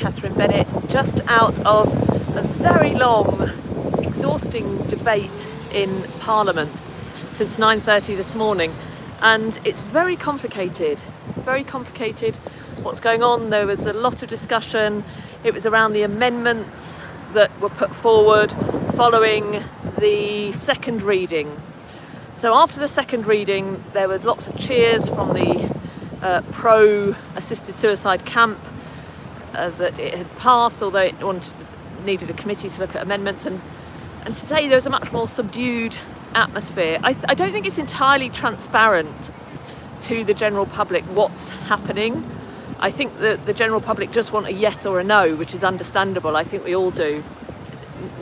Katherine Bennett, just out of a very long, exhausting debate in Parliament since 9:30 this morning, and it's very complicated what's going on. There was a lot of discussion. It was around the amendments that were put forward following the second reading. So after the second reading, there was lots of cheers from the pro-assisted suicide camp that it had passed, although it needed a committee to look at amendments. And today there was a much more subdued atmosphere. I don't think it's entirely transparent to the general public what's happening. I think that the general public just want a yes or a no, which is understandable. I think we all do.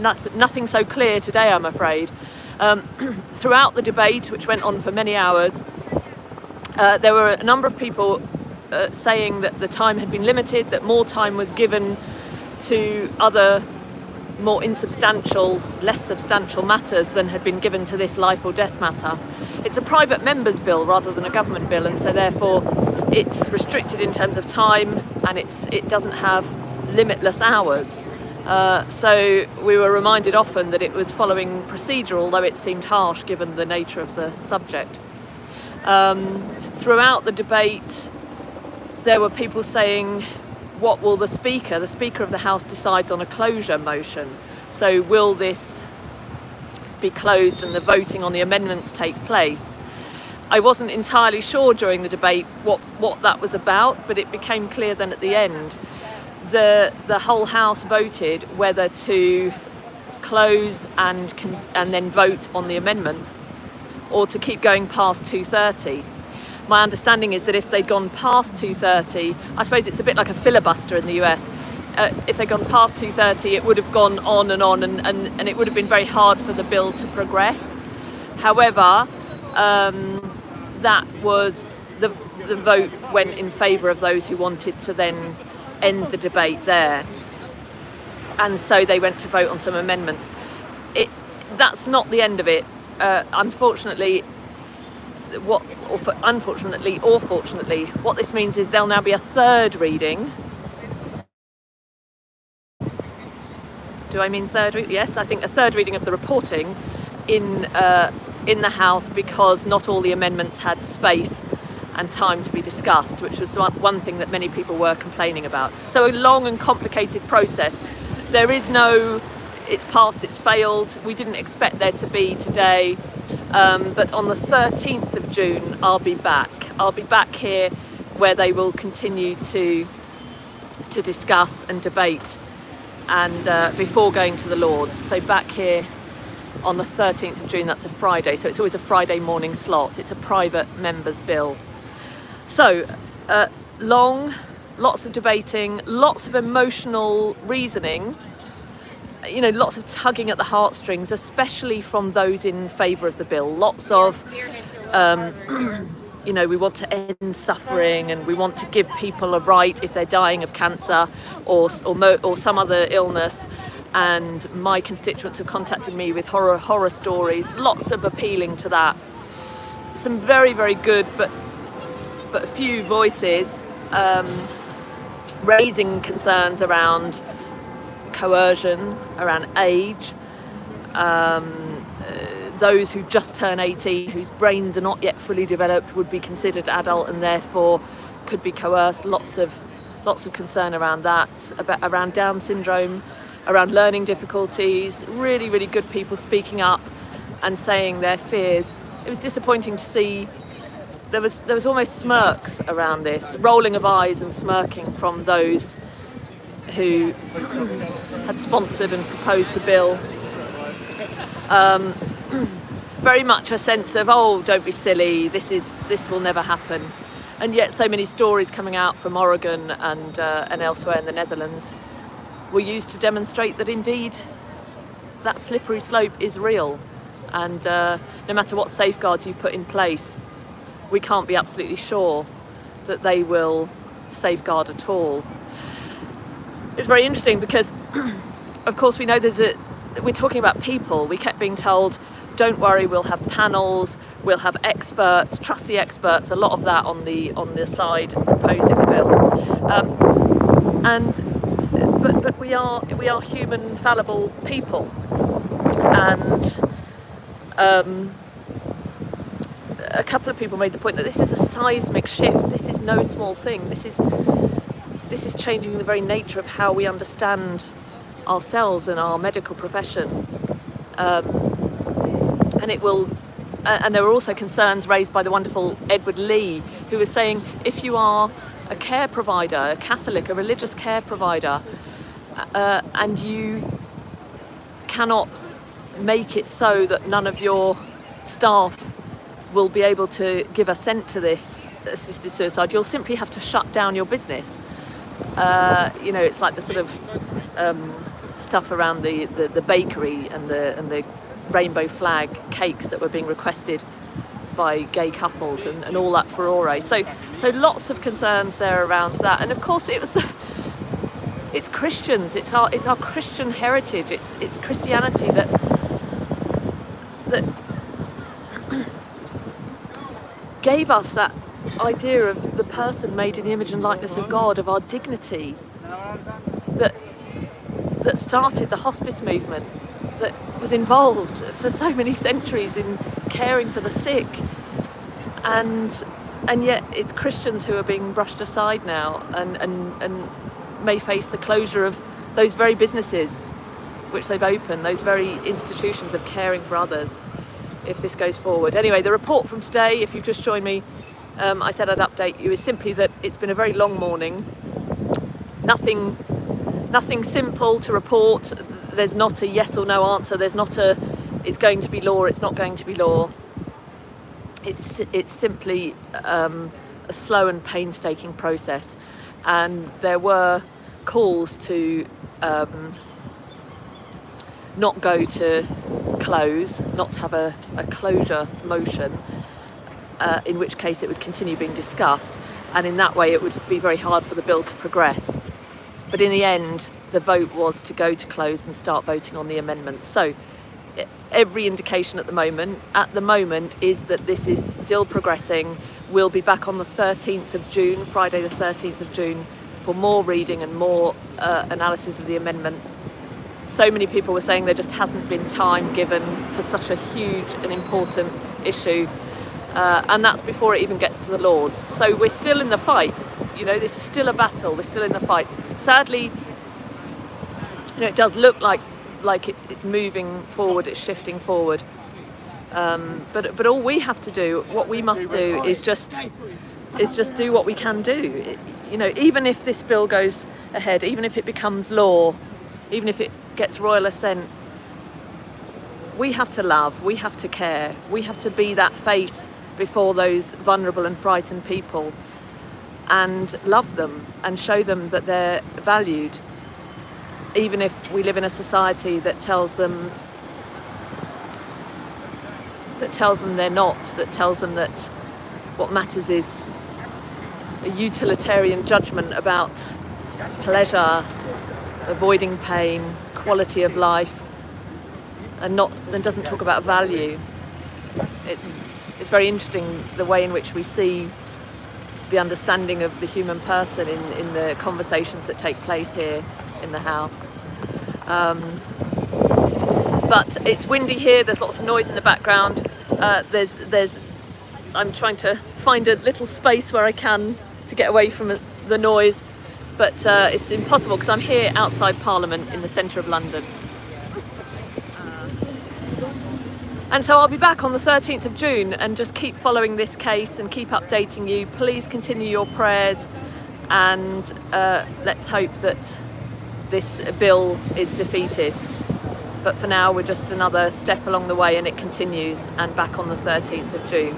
Nothing so clear today, I'm afraid. Throughout the debate, which went on for many hours, there were a number of people saying that the time had been limited, that more time was given to other more insubstantial, less substantial matters than had been given to this life or death matter. It's a private member's bill rather than a government bill, and so therefore it's restricted in terms of time, and it doesn't have limitless hours. So we were reminded often that it was following procedure, although it seemed harsh given the nature of the subject. Throughout the debate, there were people saying, what will the Speaker of the House decides on a closure motion. So will this be closed and the voting on the amendments take place? I wasn't entirely sure during the debate what that was about, but it became clear then at the end. The whole House voted whether to close and then vote on the amendments, or to keep going past 2:30. My understanding is that if they'd gone past 2:30, I suppose it's a bit like a filibuster in the US. If they'd gone past 2:30, it would have gone on and it would have been very hard for the bill to progress. However, that was the vote went in favour of those who wanted to then end the debate there, and so they went to vote on some amendments. That's not the end of it. Unfortunately or fortunately, what this means is there'll now be a third reading. Do I mean third reading? Yes, I think a third reading of the reporting in the House, because not all the amendments had space and time to be discussed, which was one thing that many people were complaining about. So a long and complicated process. There is no, it's passed, it's failed. We didn't expect there to be today. But on the 13th of June, I'll be back. I'll be back here where they will continue to discuss and debate, and before going to the Lords. So back here on the 13th of June, that's a Friday. So it's always a Friday morning slot. It's a private member's bill. So long, lots of debating, lots of emotional reasoning, lots of tugging at the heartstrings, especially from those in favour of the bill. Lots of, we want to end suffering, and we want to give people a right if they're dying of cancer or some other illness. And my constituents have contacted me with horror stories. Lots of appealing to that. Some very, very good, but few voices raising concerns around coercion, around age, those who just turn 18, whose brains are not yet fully developed, would be considered adult and therefore could be coerced. Lots of concern around that, around Down syndrome, around learning difficulties. Really, really good people speaking up and saying their fears. It was disappointing to see there was almost smirks around this, rolling of eyes and smirking from those who had sponsored and proposed the bill. Very much a sense of, oh, don't be silly, this will never happen. And yet so many stories coming out from Oregon and elsewhere in the Netherlands were used to demonstrate that indeed that slippery slope is real, and no matter what safeguards you put in place, we can't be absolutely sure that they will safeguard at all. It's very interesting because, of course, we know we're talking about people. We kept being told, don't worry, we'll have panels, we'll have experts, trust the experts, a lot of that on the side proposing the bill. And but we are human, fallible people, and a couple of people made the point that this is a seismic shift. This is no small thing. This is changing the very nature of how we understand ourselves and our medical profession, and it will. And there were also concerns raised by the wonderful Edward Lee, who was saying if you are a care provider, a Catholic, a religious care provider, and you cannot make it so that none of your staff will be able to give assent to this assisted suicide, you'll simply have to shut down your business. It's like the sort of stuff around the bakery and the rainbow flag cakes that were being requested by gay couples and all that furore. So lots of concerns there around that. And of course it's Christians, it's our Christian heritage, it's Christianity that gave us that idea of the person made in the image and likeness of God, of our dignity, that started the hospice movement, that was involved for so many centuries in caring for the sick, and yet it's Christians who are being brushed aside now and may face the closure of those very businesses which they've opened, those very institutions of caring for others, if this goes forward. Anyway, the report from today, if you've just joined me, I said I'd update you, is simply that it's been a very long morning. Nothing simple to report. There's not a yes or no answer. There's not a it's going to be law, it's not going to be law. It's simply a slow and painstaking process, and there were calls to not go to close, not to have a closure motion, in which case it would continue being discussed, and in that way it would be very hard for the bill to progress. But in the end, the vote was to go to close and start voting on the amendment. So every indication at the moment is that this is still progressing. We'll be back on the 13th of June, Friday the 13th of June, for more reading and more analysis of the amendments. So many people were saying there just hasn't been time given for such a huge and important issue, and that's before it even gets to the Lords. So we're still in the fight. This is still a battle. We're still in the fight. Sadly, it does look like it's moving forward, it's shifting forward. But all we have to do, what we must do, is just do what we can do. Even if this bill goes ahead, even if it becomes law, even if it gets royal assent, we have to love, we have to care, we have to be that face before those vulnerable and frightened people, and love them and show them that they're valued, even if we live in a society that tells them they're not, that tells them that what matters is a utilitarian judgment about pleasure, avoiding pain, quality of life, and doesn't talk about value. It's very interesting the way in which we see the understanding of the human person in the conversations that take place here in the house. But it's windy here, there's lots of noise in the background. I'm trying to find a little space where I can to get away from the noise, but it's impossible because I'm here outside Parliament in the centre of London. And so I'll be back on the 13th of June and just keep following this case and keep updating you. Please continue your prayers, and let's hope that this bill is defeated. But for now, we're just another step along the way, and it continues, and back on the 13th of June.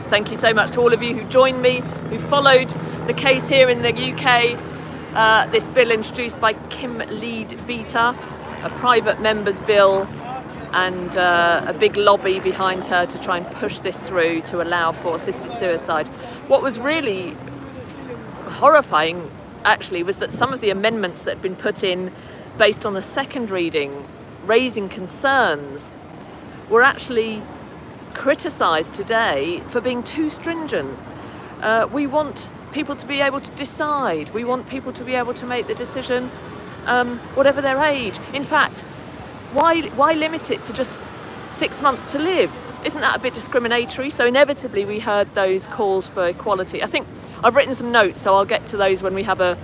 Thank you so much to all of you who joined me, who followed the case here in the UK. This bill introduced by Kim Lead-Beater, a private member's bill, and a big lobby behind her to try and push this through to allow for assisted suicide. What was really horrifying, actually, was that some of the amendments that had been put in based on the second reading, raising concerns, were actually criticised today for being too stringent. We want people to be able to decide. We want people to be able to make the decision whatever their age. In fact, why limit it to just 6 months to live? Isn't that a bit discriminatory? So inevitably we heard those calls for equality. I think I've written some notes, so I'll get to those when we have a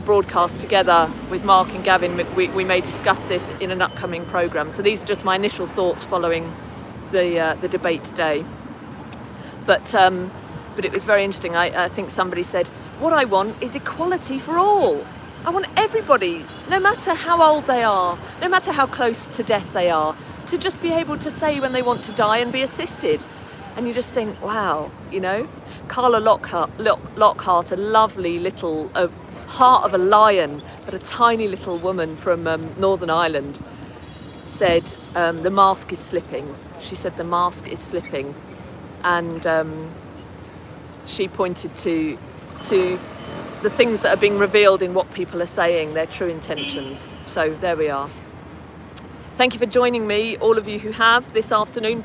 broadcast together with Mark and Gavin. We may discuss this in an upcoming programme. So these are just my initial thoughts following the debate today. But it was very interesting. I think somebody said, what I want is equality for all. I want everybody, no matter how old they are, no matter how close to death they are, to just be able to say when they want to die and be assisted. And you just think, wow, you know. Carla Lockhart, a lovely little heart of a lion, but a tiny little woman from Northern Ireland, said the mask is slipping. She said the mask is slipping. And she pointed to the things that are being revealed in what people are saying, their true intentions. So there we are. Thank you for joining me, all of you who have this afternoon.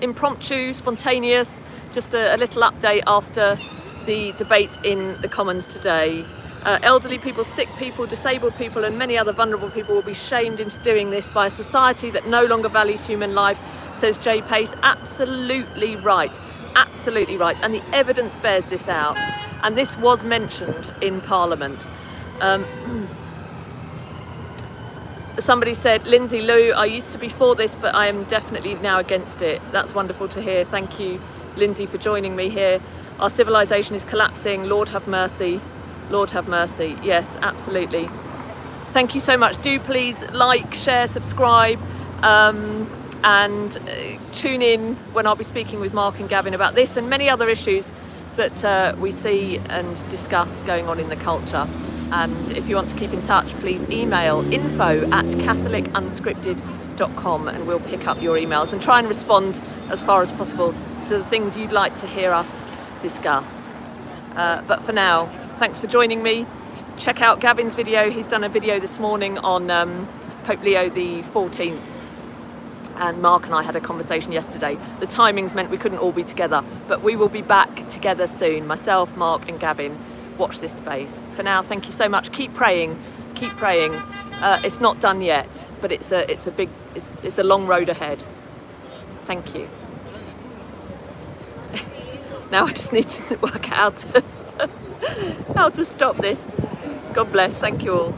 Impromptu, spontaneous, just a little update after the debate in the Commons today. Elderly people, sick people, disabled people and many other vulnerable people will be shamed into doing this by a society that no longer values human life, says Jay Pace. Absolutely right. Absolutely right. And the evidence bears this out. And this was mentioned in Parliament. Somebody said, Lindsay Lou, I used to be for this, but I am definitely now against it. That's wonderful to hear. Thank you, Lindsay, for joining me here. Our civilization is collapsing. Lord have mercy. Lord have mercy. Yes, absolutely. Thank you so much. Do please like, share, subscribe, and tune in when I'll be speaking with Mark and Gavin about this and many other issues that we see and discuss going on in the culture. And if you want to keep in touch, please email info@catholicunscripted.com and we'll pick up your emails and try and respond as far as possible to the things you'd like to hear us discuss. But for now, thanks for joining me. Check out Gavin's video. He's done a video this morning on Pope Leo the 14th. And Mark and I had a conversation yesterday. The timings meant we couldn't all be together, but we will be back together soon. Myself, Mark and Gavin. Watch this space. For now, thank you so much. Keep praying. Keep praying. It's not done yet, but it's a long road ahead. Thank you. Now I just need to work out how to stop this. God bless. Thank you all.